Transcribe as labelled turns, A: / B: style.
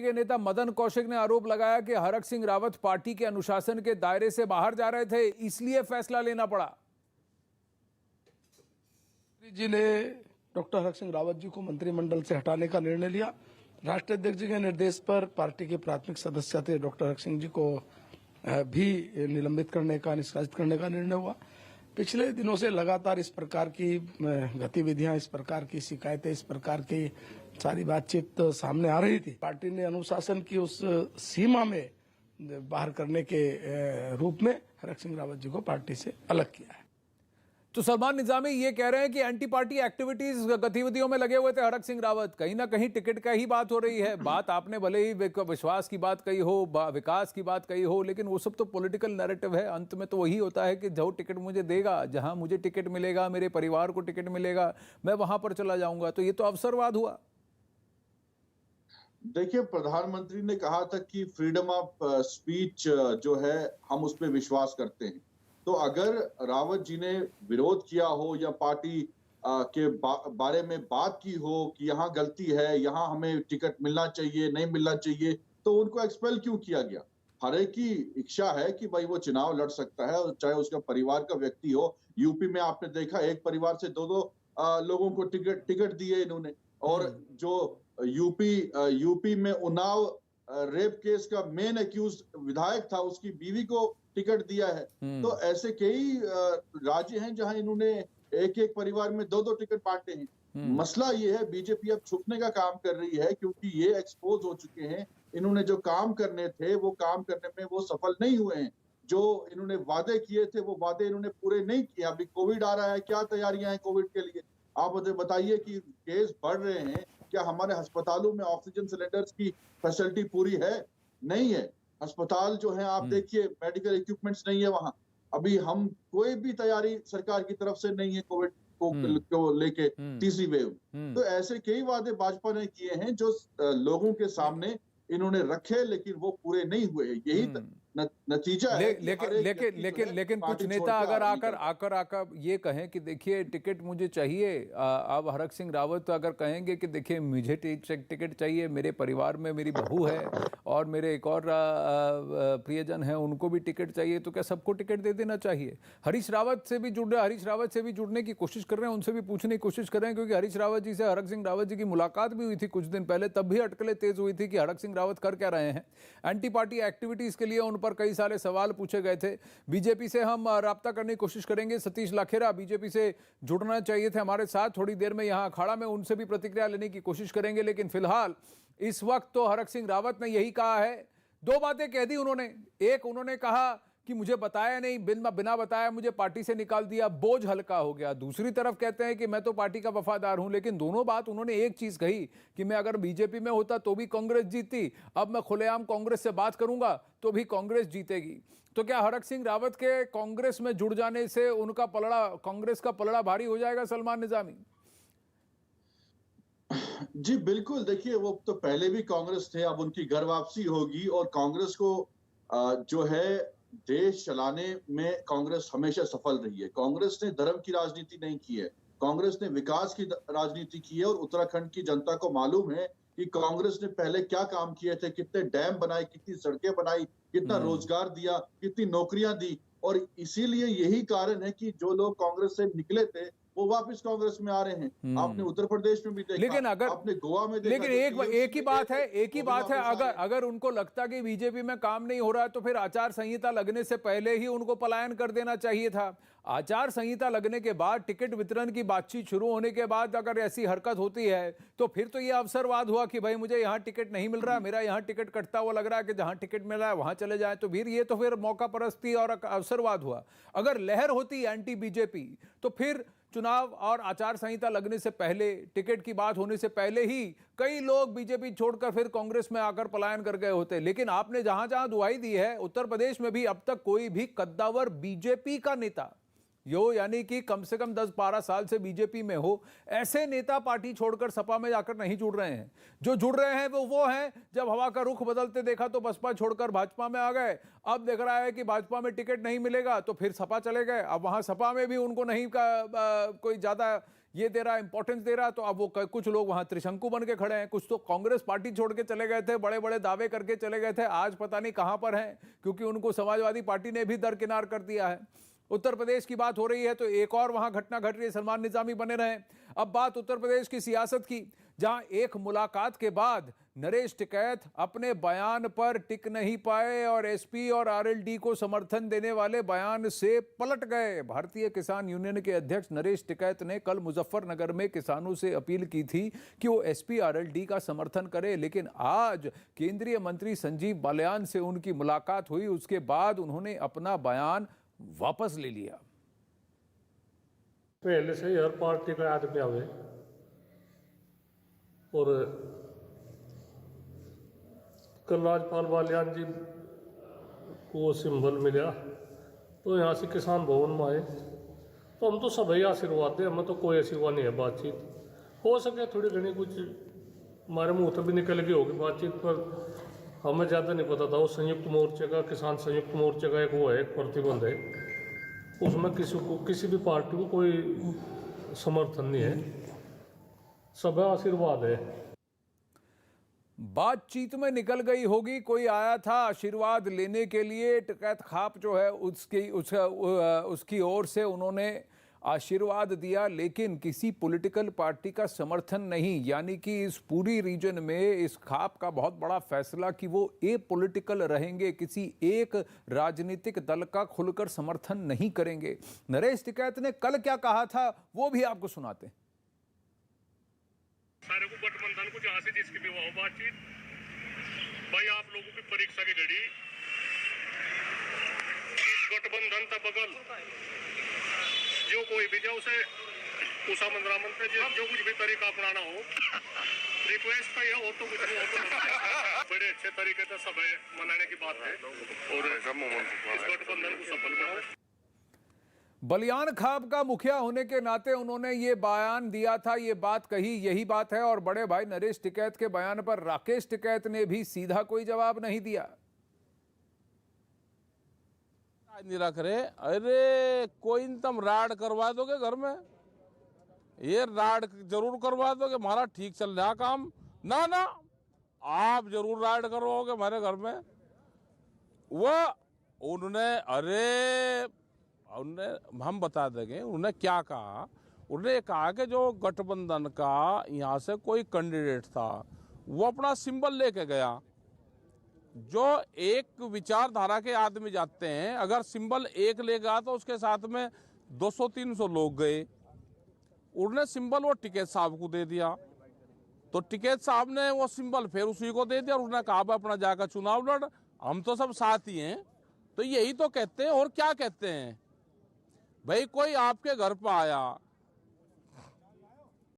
A: के नेता मदन कौशिक ने आरोप लगाया कि हरक सिंह रावत पार्टी के अनुशासन के दायरे से बाहर जा रहे थे, इसलिए फैसला लेना पड़ा।
B: जी ने डॉक्टर हरक सिंह रावत जी को मंत्रिमंडल से हटाने का निर्णय लिया। राष्ट्रीय अध्यक्ष जी के निर्देश पर पार्टी के प्राथमिक सदस्य थे डॉक्टर हरक सिंह जी को भी निलंबित करने का, निष्कासित करने का निर्णय हुआ। पिछले दिनों से लगातार इस प्रकार की गतिविधियां, इस प्रकार की शिकायतें, इस प्रकार की सारी बातचीत सामने आ रही थी। पार्टी ने अनुशासन की उस सीमा में बाहर करने के रूप में हरक सिंह रावत जी को पार्टी से अलग किया है।
A: तो सलमान निजामी ये कह रहे हैं कि एंटी पार्टी एक्टिविटीज गतिविधियों में लगे हुए थे हरक सिंह रावत। कहीं ना कहीं टिकट का ही बात हो रही है। बात आपने भले ही विश्वास की बात कही हो, विकास की बात कही हो, लेकिन वो सब तो पॉलिटिकल नैरेटिव है। अंत में तो वही होता है कि जो टिकट मुझे देगा, जहां मुझे टिकट मिलेगा, मेरे परिवार को टिकट मिलेगा, मैं वहां पर चला जाऊंगा। तो ये तो अवसरवाद हुआ।
C: देखिए, प्रधानमंत्री ने कहा था कि फ्रीडम ऑफ स्पीच जो है हम उस पर विश्वास करते हैं। तो अगर रावत जी ने विरोध किया हो या पार्टी के बारे में बात की हो कि यहाँ गलती है, यहाँ हमें टिकट मिलना चाहिए, नहीं मिलना चाहिए, तो उनको एक्सपेल क्यों किया गया? हर एक की इच्छा है कि भाई वो चुनाव लड़ सकता है, चाहे उसका परिवार का व्यक्ति हो। यूपी में आपने देखा एक परिवार से दो लोगों को टिकट दिए इन्होंने। और जो यूपी में उन्नाव रेप केस का मेन अक्यूज विधायक था, उसकी बीवी को टिकट दिया है। तो ऐसे कई राज्य हैं जहां इन्होंने एक एक परिवार में दो टिकट बांटे हैं। मसला ये है, बीजेपी अब छुपने का काम कर रही है, क्योंकि ये एक्सपोज हो चुके हैं। इन्होंने जो काम करने थे वो काम करने में वो सफल नहीं हुए हैं। जो इन्होंने वादे किए थे वो वादे इन्होंने पूरे नहीं किए। अभी कोविड आ रहा है, क्या तैयारियां हैं कोविड के लिए? आप मुझे बताइए कि केस बढ़ रहे हैं, क्या हमारे अस्पतालों में ऑक्सीजन सिलेंडर्स की फैसिलिटी पूरी है? नहीं है। अस्पताल जो है आप देखिए, मेडिकल इक्विपमेंट्स नहीं है वहां। अभी हम कोई भी तैयारी सरकार की तरफ से नहीं है कोविड को लेके तीसरी वेव। तो ऐसे कई वादे भाजपा ने किए हैं जो लोगों के सामने इन्होंने रखे, लेकिन वो पूरे नहीं हुए। यही नतीजा है।
A: लेकिन कुछ नेता अगर आकर ये कहें कि देखिए टिकट मुझे चाहिए, अब हरक सिंह रावत अगर कहेंगे कि देखिए मुझे टिकट चाहिए, मेरे परिवार में मेरी बहू है और मेरे एक और प्रियजन है, उनको भी टिकट चाहिए, तो क्या सबको टिकट दे देना चाहिए? हरीश रावत से भी जुड़ने की कोशिश कर रहे हैं, उनसे भी पूछने की कोशिश कर रहे हैं, क्योंकि हरीश रावत जी से हरक सिंह रावत जी की मुलाकात भी हुई थी कुछ दिन पहले। तब भी अटकलें तेज हुई थी कि हरक सिंह रावत कर क्या रहे हैं। एंटी पार्टी एक्टिविटीज के लिए उन पर कई सारे सवाल पूछे गए थे। बीजेपी से हम राब्ता करने की कोशिश करेंगे। सतीश लाखेरा बीजेपी से जुड़ना चाहिए थे हमारे साथ, थोड़ी देर में यहां अखाड़ा में उनसे भी प्रतिक्रिया लेने की कोशिश करेंगे। लेकिन फिलहाल इस वक्त तो हरक सिंह रावत ने यही कहा है, दो बातें कह दी उन्होंने। एक, उन्होंने कहा कि मुझे बताया नहीं, बिना बताया मुझे पार्टी से निकाल दिया, बोझ हल्का हो गया। दूसरी तरफ कहते हैं कि मैं तो पार्टी का वफादार हूं। लेकिन दोनों बात उन्होंने एक चीज कही कि मैं अगर बीजेपी में होता तो भी कांग्रेस जीतती, अब मैं खुलेआम कांग्रेस से बात करूंगा तो भी कांग्रेस जीतेगी। तो क्या हरक सिंह रावत के कांग्रेस में जुड़ जाने से उनका पलड़ा, कांग्रेस का पलड़ा भारी हो जाएगा? सलमान निजामी
C: जी बिल्कुल। देखिए, वो तो पहले भी कांग्रेस थे, अब उनकी घर वापसी होगी। और कांग्रेस को जो है देश चलाने में कांग्रेस हमेशा सफल रही है। कांग्रेस ने धर्म की राजनीति नहीं की है, कांग्रेस ने विकास की राजनीति की है। और उत्तराखंड की जनता को मालूम है कि कांग्रेस ने पहले क्या काम किए थे, कितने डैम बनाए, कितनी सड़कें बनाई, कितना रोजगार दिया, कितनी नौकरियां दी। और इसीलिए यही कारण है कि जो लोग कांग्रेस से निकले थे वो वापस कांग्रेस में आ रहे हैं। आपने उत्तर प्रदेश में भी देखा,
A: लेकिन अगर
C: आपने गोवा में देखा।
A: लेकिन एक ही बात है, अगर उनको लगता कि बीजेपी में काम नहीं हो रहा है तो फिर आचार संहिता लगने से पहले ही उनको पलायन कर देना चाहिए था। आचार संहिता लगने के बाद, टिकट वितरण की बातचीत शुरू होने के बाद अगर ऐसी हरकत होती है तो फिर तो यह अवसरवाद हुआ कि भाई मुझे यहां टिकट नहीं मिल रहा, मेरा यहां टिकट कटता हुआ लग रहा है कि जहां टिकट मिल रहा है वहां चले जाए। तो फिर ये तो फिर मौका परस्ती और अवसरवाद हुआ। अगर लहर होती एंटी बीजेपी तो फिर चुनाव और आचार संहिता लगने से पहले, टिकट की बात होने से पहले ही कई लोग बीजेपी छोड़कर फिर कांग्रेस में आकर पलायन कर गए होते। लेकिन आपने जहां जहां दुहाई दी है, उत्तर प्रदेश में भी अब तक कोई भी कद्दावर बीजेपी का नेता, यानी कि कम से कम 10-12 साल से बीजेपी में हो, ऐसे नेता पार्टी छोड़कर सपा में जाकर नहीं जुड़ रहे हैं। जो जुड़ रहे हैं वो हैं जब हवा का रुख बदलते देखा तो बसपा छोड़कर भाजपा में आ गए। अब देख रहा है कि भाजपा में टिकट नहीं मिलेगा तो फिर सपा चले गए। अब वहां सपा में भी उनको नहीं कोई ज्यादा ये दे रहा, इंपॉर्टेंस दे रहा, तो अब वो कुछ लोग वहां त्रिशंकु बन के खड़े हैं। कुछ तो कांग्रेस पार्टी छोड़ के चले गए थे, बड़े बड़े दावे करके चले गए थे, आज पता नहीं कहां पर हैं, क्योंकि उनको समाजवादी पार्टी ने भी दरकिनार कर दिया है। उत्तर प्रदेश की बात हो रही है तो एक और वहां घटना घट रही है, सलमान निजामी बने रहे। अब बात उत्तर प्रदेश की सियासत की, जहां एक मुलाकात के बाद नरेश टिकैत अपने बयान पर टिक नहीं पाए और एसपी और आरएलडी को समर्थन देने वाले बयान से पलट गए। भारतीय किसान यूनियन के अध्यक्ष नरेश टिकैत ने कल मुजफ्फरनगर में किसानों से अपील की थी कि वो एसपी आरएलडी का समर्थन करें, लेकिन आज केंद्रीय मंत्री संजीव बालियान से उनकी मुलाकात हुई, उसके बाद उन्होंने अपना बयान वापस ले लिया।
D: पहले से हर पार्टी का आदमी आवे और कल राज्यपाल बालियान जी को सिंबल मिला तो यहाँ से किसान भवन में आए, तो हम तो सभी आशीर्वाद दें, हमें तो कोई ऐसी हुआ नहीं है बातचीत। हो सके थोड़ी घनी कुछ हमारे मुँह तो भी निकल गई होगी बातचीत, पर हमें ज़्यादा नहीं पता था। वो संयुक्त मोर्चे का, किसान संयुक्त मोर्चे का एक वो है, एक प्रतिबंध है, उसमें किसी भी पार्टी को कोई समर्थन नहीं है, सब आशीर्वाद है।
A: बातचीत में निकल गई होगी, कोई आया था आशीर्वाद लेने के लिए, टिकैत खाप जो है उसकी ओर से उन्होंने आशीर्वाद दिया, लेकिन किसी पॉलिटिकल पार्टी का समर्थन नहीं। यानी कि इस पूरी रीजन में इस खाप का बहुत बड़ा फैसला कि वो एपॉलिटिकल रहेंगे, किसी एक राजनीतिक दल का खुलकर समर्थन नहीं करेंगे। नरेश टिकैत ने कल क्या कहा था वो भी आपको सुनाते हैं।
D: सारे को गठबंधन को जहां से जिसकी भी हो बातचीत, भाई आप लोगों की परीक्षा की घड़ी इस गठबंधन तक बगल जो कोई भी जाओ उसे उषा मंदरामन पे जो कुछ भी तरीका अपनाना हो, रिक्वेस्ट का यह हो तो कुछ नहीं हो तो बड़े अच्छे तरीके से सब मनाने की बात है और इस गठबंधन को सफल बनाओ।
A: बलियान खाप का मुखिया होने के नाते उन्होंने ये बयान दिया था, ये बात कही, यही बात है। और बड़े भाई नरेश टिकैत के बयान पर राकेश टिकैत ने भी सीधा कोई जवाब नहीं दिया।
E: नहीं रख रहे, अरे कोई तुम राड करवा दोगे घर में, ये राड जरूर करवा दोगे, हमारा ठीक चल रहा काम, ना ना आप जरूर राड करवाओगे हमारे घर में। वो उन्होंने हम बता देंगे उन्होंने क्या कहा। उन्होंने कहा कि जो गठबंधन का यहाँ से कोई कैंडिडेट था वो अपना सिंबल लेके गया। जो एक विचारधारा के आदमी जाते हैं, अगर सिंबल एक ले गया तो उसके साथ में 200-300 लोग गए, उन्होंने सिंबल वो टिकैत साहब को दे दिया, तो टिकैत साहब ने वो सिंबल फिर उसी को दे दिया और उन्होंने कहा अपना जाकर चुनाव लड़, हम तो सब साथ ही हैं। तो यही तो कहते हैं, और क्या कहते हैं भाई। कोई आपके घर पर आया